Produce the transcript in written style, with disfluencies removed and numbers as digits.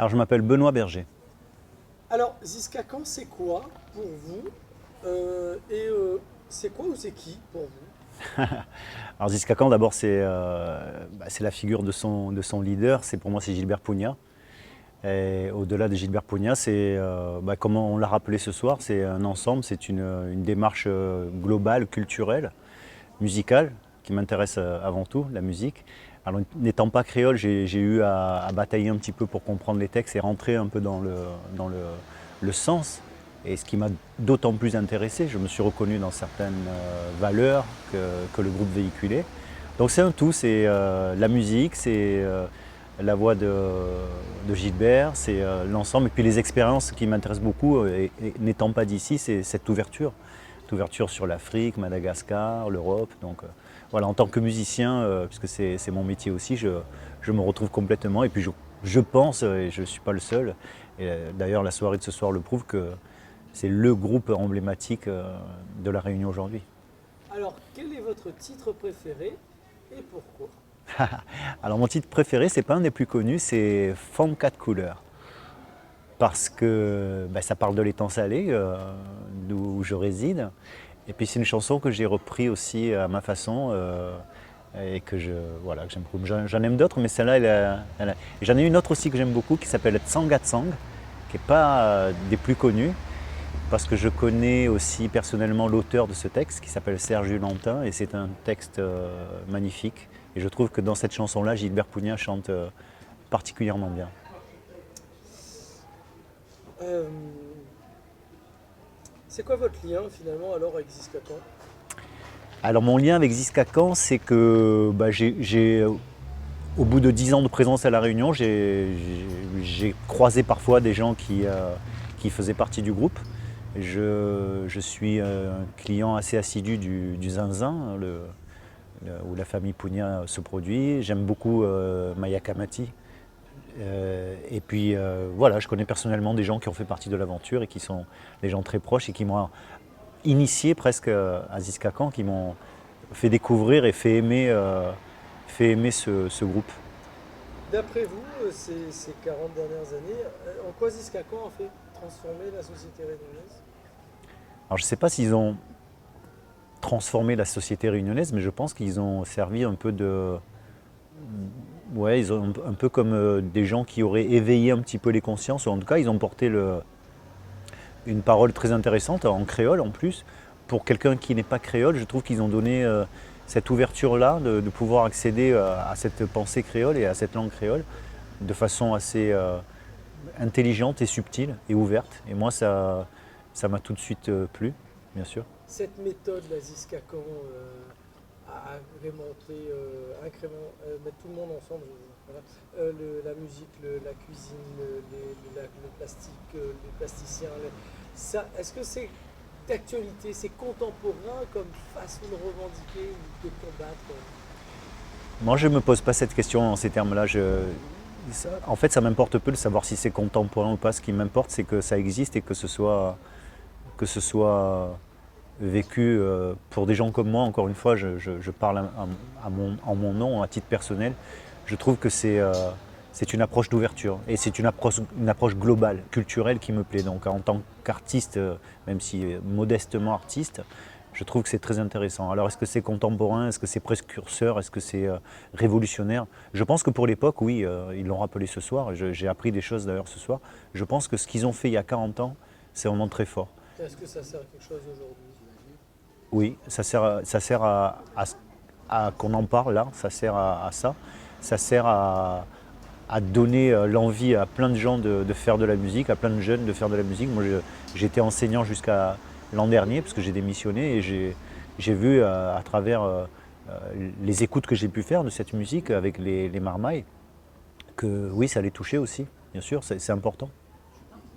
Alors, je m'appelle Benoît Berger. Alors, Ziskakan, c'est quoi pour vous? C'est quoi ou c'est qui pour vous? Alors, Ziskakan, d'abord, c'est la figure de son leader. Pour moi, c'est Gilbert Pugnat. Et au-delà de Gilbert Pugnat, comme on l'a rappelé ce soir, c'est un ensemble, c'est une démarche globale, culturelle, musicale, qui m'intéresse avant tout, la musique. Alors, n'étant pas créole, j'ai eu à batailler un petit peu pour comprendre les textes et rentrer un peu le sens. Et ce qui m'a d'autant plus intéressé, je me suis reconnu dans certaines valeurs que le groupe véhiculait. Donc c'est un tout, c'est la musique, c'est la voix de Gilbert, c'est l'ensemble. Et puis les expériences qui m'intéressent beaucoup, et n'étant pas d'ici, c'est cette ouverture sur l'Afrique, Madagascar, l'Europe. Donc voilà, en tant que musicien, puisque c'est mon métier aussi, je me retrouve complètement. Et puis je pense, et je ne suis pas le seul, et d'ailleurs la soirée de ce soir le prouve, que c'est le groupe emblématique de La Réunion aujourd'hui. Alors, quel est votre titre préféré et pourquoi? Alors mon titre préféré, c'est pas un des plus connus, c'est Femme 4 couleurs. Parce que ça parle de l'étang salé, d'où je réside. Et puis c'est une chanson que j'ai repris aussi à ma façon et voilà, que j'aime beaucoup. J'en aime d'autres, mais celle-là, j'en ai une autre aussi que j'aime beaucoup qui s'appelle Tsanga Tsang, qui n'est pas des plus connus, parce que je connais aussi personnellement l'auteur de ce texte qui s'appelle Serge Lantin, et c'est un texte magnifique. Et je trouve que dans cette chanson-là, Gilbert Pugnat chante particulièrement bien. Euh, c'est quoi votre lien finalement alors avec Ziskakan? Alors mon lien avec Ziskakan, c'est que au bout de 10 ans de présence à La Réunion, j'ai croisé parfois des gens qui faisaient partie du groupe. Je suis un client assez assidu du Zinzin, où la famille Pugnat se produit. J'aime beaucoup Maya Kamati. Et puis voilà, je connais personnellement des gens qui ont fait partie de l'aventure et qui sont des gens très proches et qui m'ont initié presque à Ziskakan, qui m'ont fait découvrir et fait aimer ce groupe. D'après vous, ces 40 dernières années, en quoi Ziskakan a fait transformer la société réunionnaise? Alors je ne sais pas s'ils ont transformé la société réunionnaise, mais je pense qu'ils ont servi un peu de... Ouais, ils ont un peu comme des gens qui auraient éveillé un petit peu les consciences, ou en tout cas ils ont porté une parole très intéressante en créole en plus. Pour quelqu'un qui n'est pas créole, je trouve qu'ils ont donné cette ouverture-là de pouvoir accéder à cette pensée créole et à cette langue créole de façon assez intelligente et subtile et ouverte. Et moi, ça m'a tout de suite plu, bien sûr. Cette méthode, la Ziskakan, à agrémenter, mettre tout le monde ensemble, voilà. La musique, la cuisine, le plastique, les plasticiens, est-ce que c'est d'actualité, c'est contemporain comme façon de revendiquer ou de combattre? Moi, je ne me pose pas cette question en ces termes-là. En fait, ça m'importe peu de savoir si c'est contemporain ou pas. Ce qui m'importe, c'est que ça existe et que que ce soit vécu pour des gens comme moi. Encore une fois, je parle en mon nom, à titre personnel. Je trouve que c'est une approche d'ouverture et c'est une approche globale, culturelle qui me plaît. Donc en tant qu'artiste, même si modestement artiste, je trouve que c'est très intéressant. Alors est-ce que c'est contemporain, est-ce que c'est précurseur, est-ce que c'est révolutionnaire? Je pense que pour l'époque, oui, ils l'ont rappelé ce soir, j'ai appris des choses d'ailleurs ce soir. Je pense que ce qu'ils ont fait il y a 40 ans, c'est vraiment très fort. Est-ce que ça sert à quelque chose aujourd'hui? Oui, ça sert à qu'on en parle là, ça sert à ça. Ça sert à donner l'envie à plein de gens de faire de la musique, à plein de jeunes de faire de la musique. Moi, j'étais enseignant jusqu'à l'an dernier, parce que j'ai démissionné, et j'ai vu à travers les écoutes que j'ai pu faire de cette musique avec les marmailles, que oui, ça les touchait aussi, bien sûr, c'est important.